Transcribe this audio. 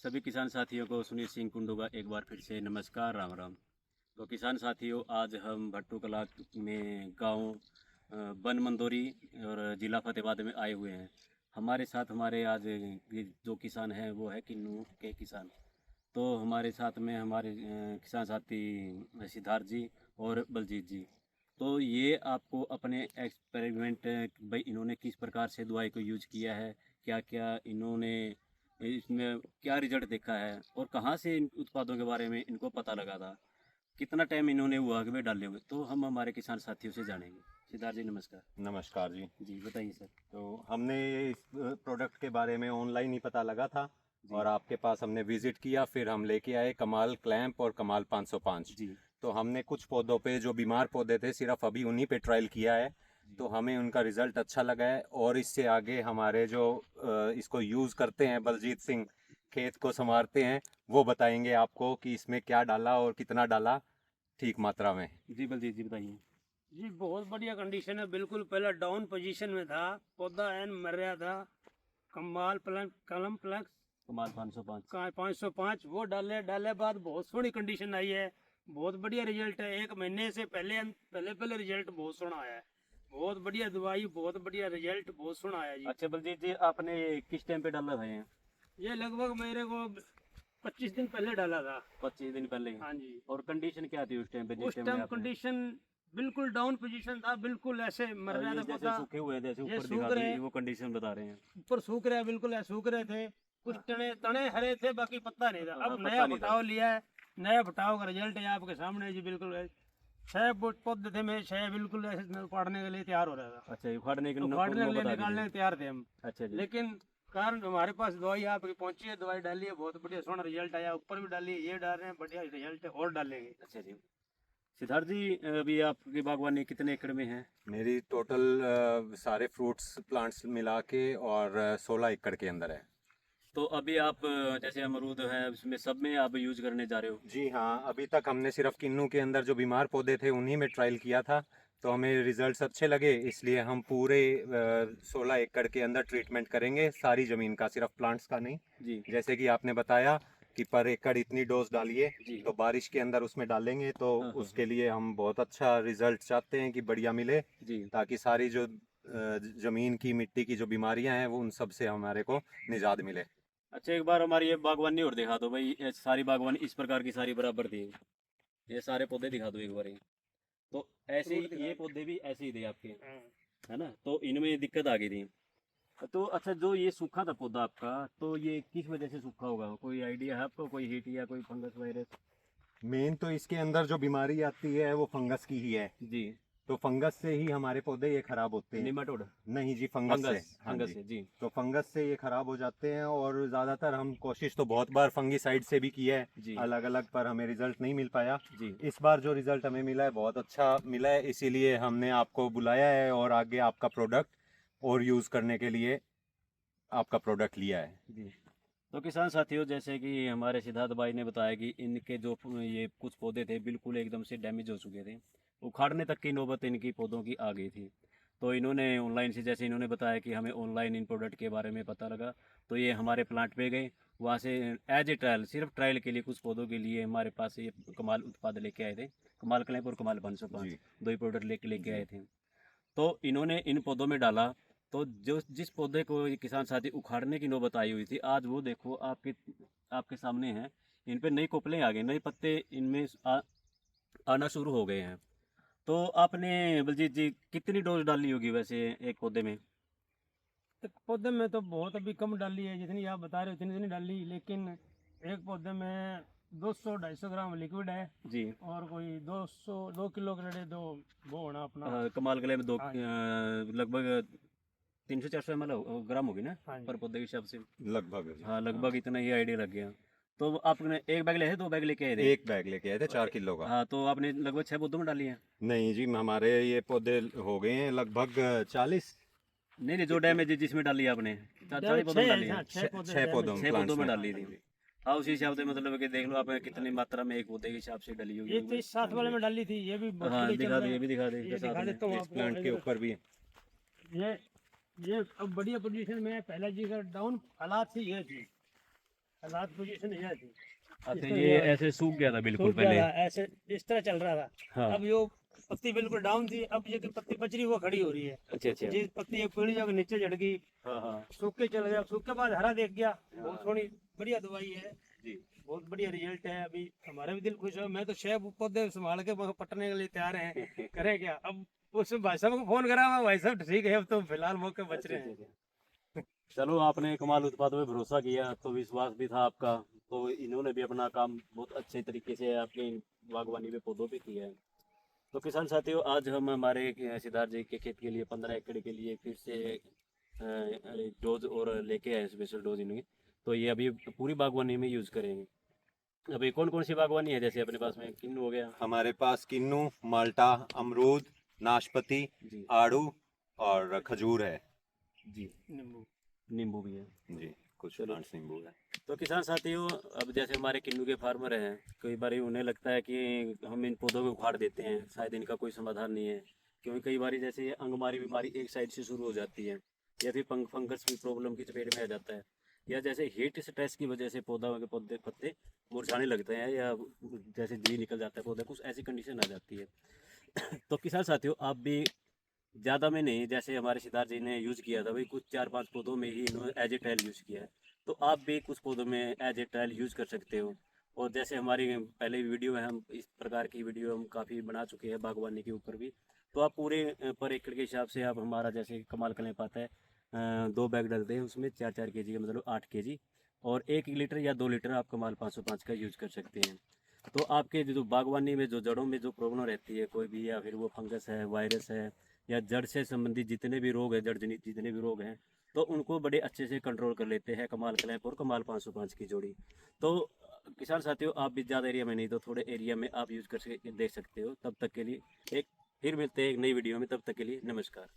सभी किसान साथियों को सुनील सिंह कुंडू का एक बार फिर से नमस्कार, राम राम। तो किसान साथियों, आज हम भट्टू कला में गांव बन मंदोरी और ज़िला फतेहाबाद में आए हुए हैं। हमारे साथ हमारे आज ये जो किसान हैं वो है किन्नू के किसान। तो हमारे साथ में हमारे किसान साथी सिद्धार्थ जी और बलजीत जी। तो ये आपको अपने एक्सपेरिमेंट भाई इन्होंने किस प्रकार से दवाई को यूज किया है, क्या क्या इन्होंने इसमें क्या रिजल्ट देखा है और कहाँ से इन उत्पादों के बारे में इनको पता लगा था, कितना टाइम इन्होंने वो आग में डाले हुए, तो हम हमारे किसान साथियों से जानेंगे। सिद्धार्थ जी नमस्कार। नमस्कार जी। जी बताइए सर। तो हमने ये इस प्रोडक्ट के बारे में ऑनलाइन ही पता लगा था जी और आपके पास हमने विजिट किया, फिर हम लेके आए कमाल क्लैंप और कमाल 505। जी तो हमने कुछ पौधों पे जो बीमार पौधे थे सिर्फ अभी उन्हीं पे ट्रायल किया है। जी तो हमें उनका रिजल्ट अच्छा लगा है और इससे आगे हमारे जो इसको यूज़ करते हैं, बलजीत सिंह खेत को संवारते हैं, वो बताएंगे आपको कि इसमें क्या डाला और कितना डाला ठीक मात्रा में। जी बलजीत जी बताइए। जी बहुत बढ़िया कंडीशन है। बिल्कुल पहले डाउन पोजीशन में था, पौधा एन मर रहा था। कमाल प्लस कलम प्लस कमाल 505। का 505 वो डाले डाले बाद बहुत सोहनी कंडीशन आई है। बहुत बढ़िया रिजल्ट है। एक महीने से पहले पहले रिजल्ट बहुत सोहना आया है। बहुत बढ़िया दवाई, बहुत बढ़िया रिजल्ट, बहुत सोहना आया जी। अच्छा बलजीत जी, आपने किस टाइम पे डाला था ये लगभग मेरे को 25 दिन पहले डाला था। 25 दिन पहले। हाँ जी। और कंडीशन क्या थी उस टाइम पे, जिस उस टाइम में टाइम आपने कंडीशन बिल्कुल डाउन पोजीशन था, बिल्कुल ऐसे मर रहा ये था जैसे पौधा। सूखे हुए जैसे ये ऊपर सूख दिखा रहे दी, वो कंडीशन बता रहे हैं। ऊपर सूख रहे, बिल्कुल ऐसे सूख रहे थे। कुछ तने तने हरे थे, बाकी पत्ता नहीं था। हाँ, अब पत्ता नया नहीं था। बटाव लिया है। नया बटाव का रिजल्ट है आपके सामने जी। बिल्कुल 6 पौधे थे मेरे, 6 बिल्कुल ऐसे उखाड़ने के लिए तैयार हो रहा था। अच्छा, उखाड़ने के उखाड़ने के लिए नौबत आ गई निकालने थी। के तैयार थे हम। अच्छा जी। लेकिन कारण हमारे पास दवाई आपकी पहुंची है, दवाई डाली है, बहुत बढ़िया सोना रिजल्ट आया। ऊपर भी डाली है, ये डाल रहे हैं, बढ़िया रिजल्ट है, और डालेंगे। अच्छा जी। सिद्धार्थ जी, अभी आपकी बागवानी कितने एकड़ में है? मेरी टोटल सारे फ्रूट्स प्लांट्स मिला के और 16 एकड़ के अंदर है। तो अभी आप जैसे अमरूद है उसमें सब में आप यूज करने जा रहे हो? जी हाँ, अभी तक हमने सिर्फ किन्नू के अंदर जो बीमार पौधे थे उन्हीं में ट्रायल किया था। तो हमें रिजल्ट्स अच्छे लगे, इसलिए हम पूरे 16 एकड़ के अंदर ट्रीटमेंट करेंगे, सारी ज़मीन का, सिर्फ प्लांट्स का नहीं। जी जैसे कि आपने बताया कि पर एकड़ इतनी डोज डालिए, जी। तो बारिश के अंदर उसमें डालेंगे तो उसके हाँ। लिए हम बहुत अच्छा रिजल्ट चाहते हैं कि बढ़िया मिले, जी। ताकि सारी जो ज़मीन की मिट्टी की जो बीमारियां हैं वो उन सब से हमारे को निजात मिले। अच्छा, एक बार हमारी ये बागवानी और दिखा दो भाई, ये सारी बागवानी इस प्रकार की सारी बराबर थी। ये सारे पौधे दिखा दो एक बार। तो ऐसे ही ये पौधे भी ऐसे ही थे आपके, है ना? तो इनमें दिक्कत आ गई थी। तो अच्छा, जो ये सूखा था पौधा आपका, तो ये किस वजह से सूखा होगा? कोई आइडिया है आपको? कोई हीट या कोई फंगस वायरस? मेन तो इसके अंदर जो बीमारी आती है वो फंगस की ही है। जी। तो फंगस से ही हमारे पौधे ये खराब होते हैं। निमाटोड। नहीं जी, फंगस से। फंगस हाँ फंगस जी। से जी। तो फंगस से ये खराब हो जाते हैं और ज़्यादातर हम कोशिश तो बहुत बार फंगीसाइड से भी की है जी अलग अलग, पर हमें रिजल्ट नहीं मिल पाया। जी। इस बार जो रिजल्ट हमें मिला है बहुत अच्छा मिला है, इसीलिए हमने आपको बुलाया है और आगे आपका प्रोडक्ट और यूज़ करने के लिए आपका प्रोडक्ट लिया है। जी। तो किसान साथियों, जैसे कि हमारे सिद्धार्थ भाई ने बताया कि इनके जो ये कुछ पौधे थे बिल्कुल एकदम से डैमेज हो चुके थे, उखाड़ने तक की नौबत इनकी पौधों की आ गई थी। तो इन्होंने ऑनलाइन से, जैसे इन्होंने बताया कि हमें ऑनलाइन इन प्रोडक्ट के बारे में पता लगा, तो ये हमारे प्लांट पे गए। वहाँ से एज ए ट्रायल, सिर्फ ट्रायल के लिए कुछ पौधों के लिए हमारे पास ये कमाल उत्पाद लेके आए थे। कमाल क्लैंप और कमाल 505 जी दो ही प्रोडक्ट लेके जी। आए थे। तो इन्होंने इन पौधों में डाला, तो जो जिस पौधे को ये किसान साथी उखाड़ने की नौबत आई हुई थी, आज वो देखो आपके आपके सामने है। इन पे नई कोपलें आ गई, नए पत्ते इनमें आना शुरू हो गए हैं। तो आपने बलजीत जी कितनी डोज डाली होगी वैसे एक पौधे में? तो पौधे में तो बहुत अभी कम डाली है, जितनी आप बता रहे हो उतनी नहीं डाली। लेकिन एक पौधे में 200-250 ग्राम लिक्विड है, जी। और कोई 2 किलो के लड़े दो वो होना अपना। कमाल गले में दो हाँ जी। लगभग 300-400 ml ग्राम होगी ना हाँ पर जी। पौधे के हिसाब से? लगभग जी। हाँ, लगभग इतना ही आइडिया लग गया। तो आपने एक बैग ले थे, 2 बैग लेके आए थे? एक बैग लेके आए थे 4 किलो का। हाँ, तो आपने लगभग 6 पौधों में डाली है? नहीं जी, हमारे ये पौधे हो गए हैं लगभग 40। नहीं नहीं, जो डैमेज है जिसमें डाली है आपने, 40 पौधों में छः, डाली है? हाँ, 6 पौधे 6 डैमेज पौधों है। 6 पौधों प्लांट्स में में। डाली थी। हाँ, उसी हिसाब से मतलब कि देख लो आप कितनी मात्रा में एक पौधे के हिसाब से डली ये तो होगी। इस साथ वाले में डाली थी, ये भी बहुत हाँ बढ़िया चल दिखा रहा दे, है। ये भी दिखा दे ये साथ दिखा में। देता हूँ इस आपको प्लांट के इधर। ऊपर भी। ये ये अब बढ़िया पोजीशन में है। पहले जी का डाउन हालात थी, ये थी। हालात पोजीशन है थी। अच्छा, ये ऐसे सूख गया था बिल्कुल सूख गया पहले। था, ऐसे इस तरह चल रहा था। हाँ। अब यो पत्ती बिल्कुल डाउन थी, अब ये पत्ती बच रही वो खड़ी हो रही है। अच्छा अच्छा। जिस पत्ती एक पेड़ जगह नीचे चढ़ गई, हाँ हाँ सूख के चल गया, सूख के बाद हरा देख गया। बहुत सोहनी बढ़िया दवाई है, जी। बहुत बढ़िया रिजल्ट है। अभी हमारा भी दिल खुश है, मैं तो शेब पौधे संभाल के पटने के लिए तैयार हैं। करे क्या अब, उस भाई साहब को फोन करा, मैं भाई साहब ठीक है, अब तो फिलहाल मौके बच रहे हैं। चलो, आपने कमाल उत्पादों पे भरोसा किया तो विश्वास भी था आपका, तो इन्होंने भी अपना काम बहुत अच्छे तरीके से आपके बागवानी पे पौधों पे किया है। तो किसान साथियों, आज हम हमारे सिद्धार्थ जी के खेत के लिए 15 एकड़ के लिए फिर से डोज और लेके आए, स्पेशल डोज इनकी। तो ये अभी पूरी बागवानी में यूज़ करेंगे। अभी कौन कौन सी बागवानी है, जैसे अपने पास में किन्नू हो गया। हमारे पास किन्नू, माल्टा, अमरूद, नाशपाती, जी आड़ू और खजूर है जी। नींबू। नींबू भी है। जी, कुछ चलो। प्लांट्स नींबू है। तो किसान साथियों, अब जैसे हमारे किन्नू के फार्मर हैं, कई बार उन्हें लगता है कि हम इन पौधों को उखाड़ देते हैं, शायद इनका कोई समाधान नहीं है। क्योंकि कई बार जैसे ये अंगमारी बीमारी एक साइड से शुरू हो जाती है, या फिर फंगस की प्रॉब्लम की चपेट में आ जाता है, या जैसे हीट स्ट्रेस की वजह से पौधा के पौधे पत्ते मुरझाने लगते हैं, या जैसे जी निकल जाता है पौधा, कुछ ऐसी कंडीशन आ जाती है। तो किसान साथियों, आप भी ज़्यादा में नहीं, जैसे हमारे सिद्धार्थ जी ने यूज़ किया था, भाई कुछ 4-5 पौधों में ही इन्होंने एज ए ट्रायल यूज़ किया है। तो आप भी कुछ पौधों में एज ए ट्रायल यूज़ कर सकते हो। और जैसे हमारी पहले वीडियो में हम इस प्रकार की वीडियो हम काफ़ी बना चुके हैं बागवानी के ऊपर भी। तो आप पूरे पर एकड़ के हिसाब से आप हमारा जैसे कमाल कलें पाता है 2 बैग डलते हैं, उसमें 4-4 केजी का मतलब 8 केजी, और 1 लीटर या 2 लीटर आप कमाल 505 का यूज़ कर सकते हैं। तो आपके जो बागवानी में जो जड़ों में जो प्रॉब्लम रहती है कोई भी, या फिर वो फंगस है, वायरस है, या जड़ से संबंधित जितने भी रोग हैं, जड़ जनित जितने भी रोग हैं, तो उनको बड़े अच्छे से कंट्रोल कर लेते हैं कमाल क्लैंप और कमाल 505 की जोड़ी। तो किसान साथियों, आप भी ज़्यादा एरिया में नहीं तो थोड़े एरिया में आप यूज़ कर देख सकते हो। तब तक के लिए एक फिर मिलते हैं एक नई वीडियो में, तब तक के लिए नमस्कार।